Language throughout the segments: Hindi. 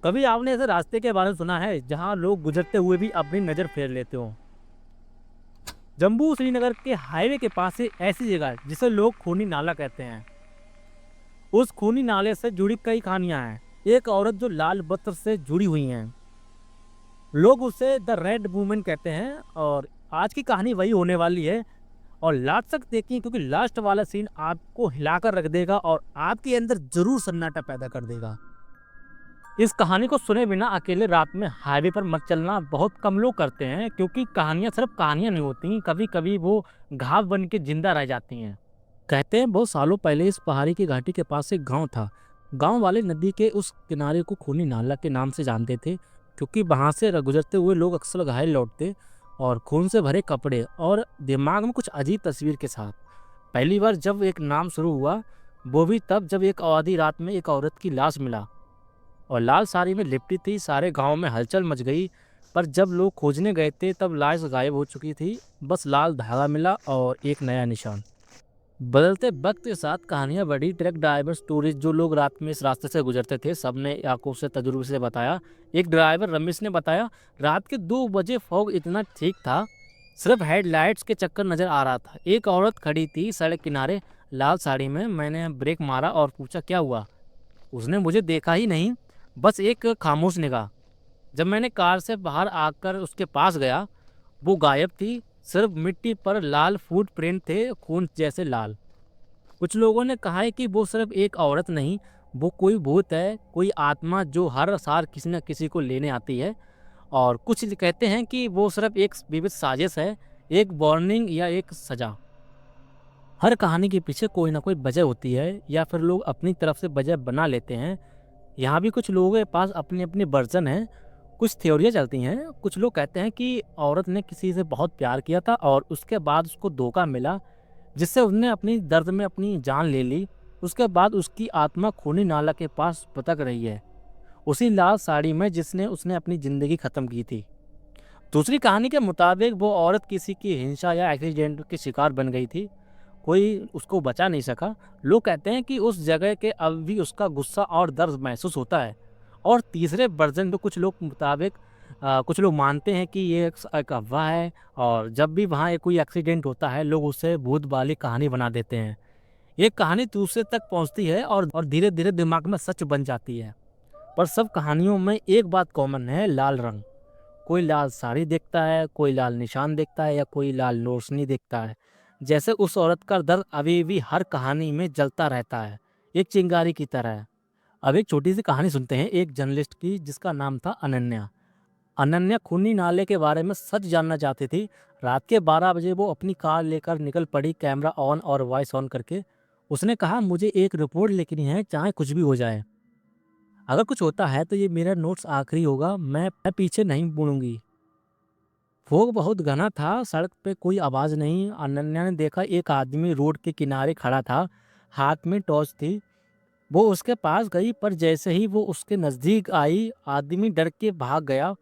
कभी आपने ऐसे रास्ते के बारे में सुना है जहां लोग गुजरते हुए भी अपनी नज़र फेर लेते हो? जम्मू श्रीनगर के हाईवे के पास से ऐसी जगह है जिसे लोग खूनी नाला कहते हैं। उस खूनी नाले से जुड़ी कई कहानियां हैं। एक औरत जो लाल बत्तर से जुड़ी हुई हैं, लोग उसे द रेड वूमेन कहते हैं। और आज की कहानी वही होने वाली है। और लास्ट तक देखिए क्योंकि लास्ट वाला सीन आपको हिलाकर रख देगा और आपके अंदर जरूर सन्नाटा पैदा कर देगा। इस कहानी को सुने बिना अकेले रात में हाईवे पर मत चलना बहुत कम लोग करते हैं, क्योंकि कहानियां सिर्फ कहानियां नहीं होती, कभी कभी वो घाव बन के जिंदा रह जाती हैं। कहते हैं बहुत सालों पहले इस पहाड़ी की घाटी के पास एक गांव था। गांव वाले नदी के उस किनारे को खूनी नाला के नाम से जानते थे, क्योंकि वहां से गुजरते हुए लोग अक्सर घायल लौटते और खून से भरे कपड़े और दिमाग में कुछ अजीब तस्वीर के साथ। पहली बार जब एक नाम शुरू हुआ, वो भी तब जब एक आधी रात में एक औरत की लाश मिला और लाल साड़ी में लिपटी थी। सारे गांव में हलचल मच गई। पर जब लोग खोजने गए थे तब लाश गायब हो चुकी थी। बस लाल धागा मिला और एक नया निशान। बदलते वक्त के साथ कहानियां बढ़ी। ट्रक ड्राइवर्स, टूरिस्ट, जो लोग रात में इस रास्ते से गुजरते थे, सबने आंखों से तजुर्बे से बताया। एक ड्राइवर रमेश ने बताया, रात के 2 बजे फॉग इतना ठीक था, सिर्फ हेडलाइट्स के चक्कर नजर आ रहा था। एक औरत खड़ी थी सड़क किनारे लाल साड़ी में। मैंने ब्रेक मारा और पूछा क्या हुआ। उसने मुझे देखा ही नहीं, बस एक खामोश निगाह। जब मैंने कार से बाहर आकर उसके पास गया, वो गायब थी। सिर्फ मिट्टी पर लाल फुट प्रिंट थे, खून जैसे लाल। कुछ लोगों ने कहा है कि वो सिर्फ एक औरत नहीं, वो कोई भूत है, कोई आत्मा जो हर साल किसी न किसी को लेने आती है। और कुछ कहते हैं कि वो सिर्फ एक विविध साजिश है, एक वार्निंग या एक सजा। हर कहानी के पीछे कोई ना कोई वजह होती है, या फिर लोग अपनी तरफ से वजह बना लेते हैं। यहाँ भी कुछ लोगों के पास अपनी अपनी वर्जन है। कुछ थ्योरियाँ चलती हैं। कुछ लोग कहते हैं कि औरत ने किसी से बहुत प्यार किया था और उसके बाद उसको धोखा मिला, जिससे उसने अपनी दर्द में अपनी जान ले ली। उसके बाद उसकी आत्मा खूनी नाला के पास भटक रही है, उसी लाल साड़ी में जिसने उसने अपनी ज़िंदगी ख़त्म की थी। दूसरी कहानी के मुताबिक वो औरत किसी की हिंसा या एक्सीडेंट की शिकार बन गई थी, कोई उसको बचा नहीं सका। लोग कहते हैं कि उस जगह के अब भी उसका गुस्सा और दर्द महसूस होता है। और तीसरे वर्जन में कुछ लोग मुताबिक कुछ लोग मानते हैं कि ये एक अफवाह है, और जब भी वहाँ कोई एक्सीडेंट होता है लोग उसे भूत वाली कहानी बना देते हैं। ये कहानी दूसरे तक पहुँचती है और धीरे धीरे दिमाग में सच बन जाती है। पर सब कहानियों में एक बात कॉमन है, लाल रंग। कोई लाल साड़ी देखता है, कोई लाल निशान देखता है, या कोई लाल रोशनी देखता है। जैसे उस औरत का दर्द अभी भी हर कहानी में जलता रहता है, एक चिंगारी की तरह है। अब एक छोटी सी कहानी सुनते हैं एक जर्नलिस्ट की, जिसका नाम था अनन्या। अनन्या खूनी नाले के बारे में सच जानना चाहती थी। रात के 12 बजे वो अपनी कार लेकर निकल पड़ी, कैमरा ऑन और वॉइस ऑन करके। उसने कहा, मुझे एक रिपोर्ट लिखनी है, चाहे कुछ भी हो जाए। अगर कुछ होता है तो ये मेरा नोट्स आखिरी होगा, मैं पीछे नहीं मुड़ूंगी। फोग बहुत घना था, सड़क पे कोई आवाज नहीं। अनन्या ने देखा एक आदमी रोड के किनारे खड़ा था, हाथ में टॉर्च थी। वो उसके पास गई, पर जैसे ही वो उसके नजदीक आई, आदमी डर के भाग गया।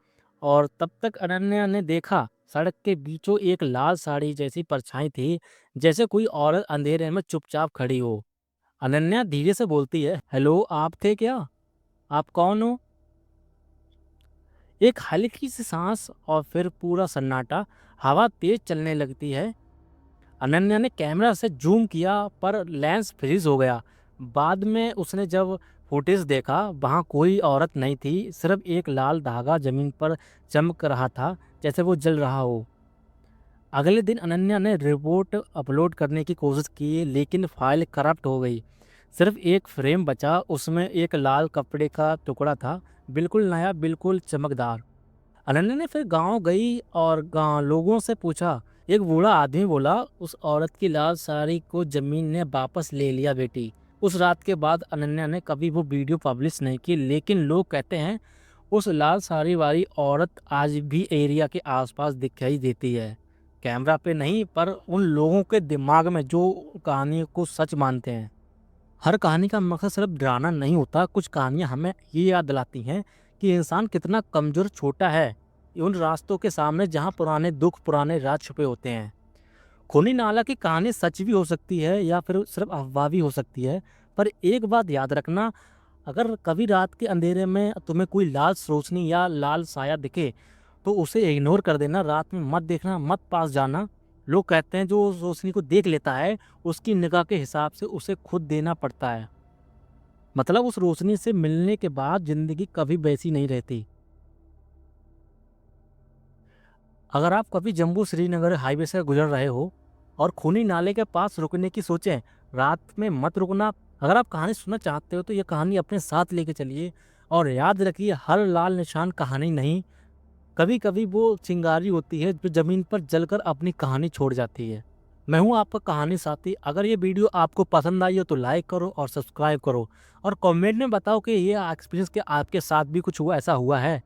और तब तक अनन्या ने देखा सड़क के बीचों एक लाल साड़ी जैसी परछाई थी, जैसे कोई औरत अंधेरे में चुपचाप खड़ी हो। अनन्या धीरे से बोलती है, हेलो, आप थे क्या? आप कौन हो? एक हल्की सी सांस और फिर पूरा सन्नाटा। हवा तेज चलने लगती है। अनन्या ने कैमरा से जूम किया, पर लेंस फ्रीज हो गया। बाद में उसने जब फुटेज देखा, वहाँ कोई औरत नहीं थी, सिर्फ एक लाल धागा जमीन पर चमक रहा था, जैसे वो जल रहा हो। अगले दिन अनन्या ने रिपोर्ट अपलोड करने की कोशिश की, लेकिन फाइल करप्ट हो गई। सिर्फ एक फ्रेम बचा, उसमें एक लाल कपड़े का टुकड़ा था, बिल्कुल नया, बिल्कुल चमकदार। अनन्या ने फिर गांव गई और गांव लोगों से पूछा। एक बूढ़ा आदमी बोला, उस औरत की लाल साड़ी को जमीन ने वापस ले लिया बेटी। उस रात के बाद अनन्या ने कभी वो वीडियो पब्लिश नहीं की, लेकिन लोग कहते हैं उस लाल साड़ी वाली औरत आज भी एरिया के आसपास दिखाई देती है। कैमरा पे नहीं, पर उन लोगों के दिमाग में जो कहानी को सच मानते हैं। हर कहानी का मकसद सिर्फ डराना नहीं होता। कुछ कहानियां हमें ये याद दिलाती हैं कि इंसान कितना कमजोर, छोटा है उन रास्तों के सामने जहां पुराने दुख, पुराने राज छुपे होते हैं। खूनी नाला की कहानी सच भी हो सकती है, या फिर सिर्फ अफवाह भी हो सकती है। पर एक बात याद रखना, अगर कभी रात के अंधेरे में तुम्हें कोई लाल रोशनी या लाल साया दिखे तो उसे इग्नोर कर देना। रात में मत देखना, मत पास जाना। लोग कहते हैं जो उस रोशनी को देख लेता है उसकी निगाह के हिसाब से उसे खुद देना पड़ता है। मतलब उस रोशनी से मिलने के बाद जिंदगी कभी वैसी नहीं रहती। अगर आप कभी जम्मू श्रीनगर हाईवे से गुजर रहे हो और खूनी नाले के पास रुकने की सोचें, रात में मत रुकना। अगर आप कहानी सुनना चाहते हो तो ये कहानी अपने साथ लेके चलिए और याद रखिए हर लाल निशान कहानी नहीं, कभी कभी वो चिंगारी होती है जो जमीन पर जलकर अपनी कहानी छोड़ जाती है। मैं हूँ आपका कहानी साथी। अगर ये वीडियो आपको पसंद आई हो तो लाइक करो और सब्सक्राइब करो और कमेंट में बताओ कि ये एक्सपीरियंस के आपके साथ भी कुछ हुआ ऐसा हुआ है।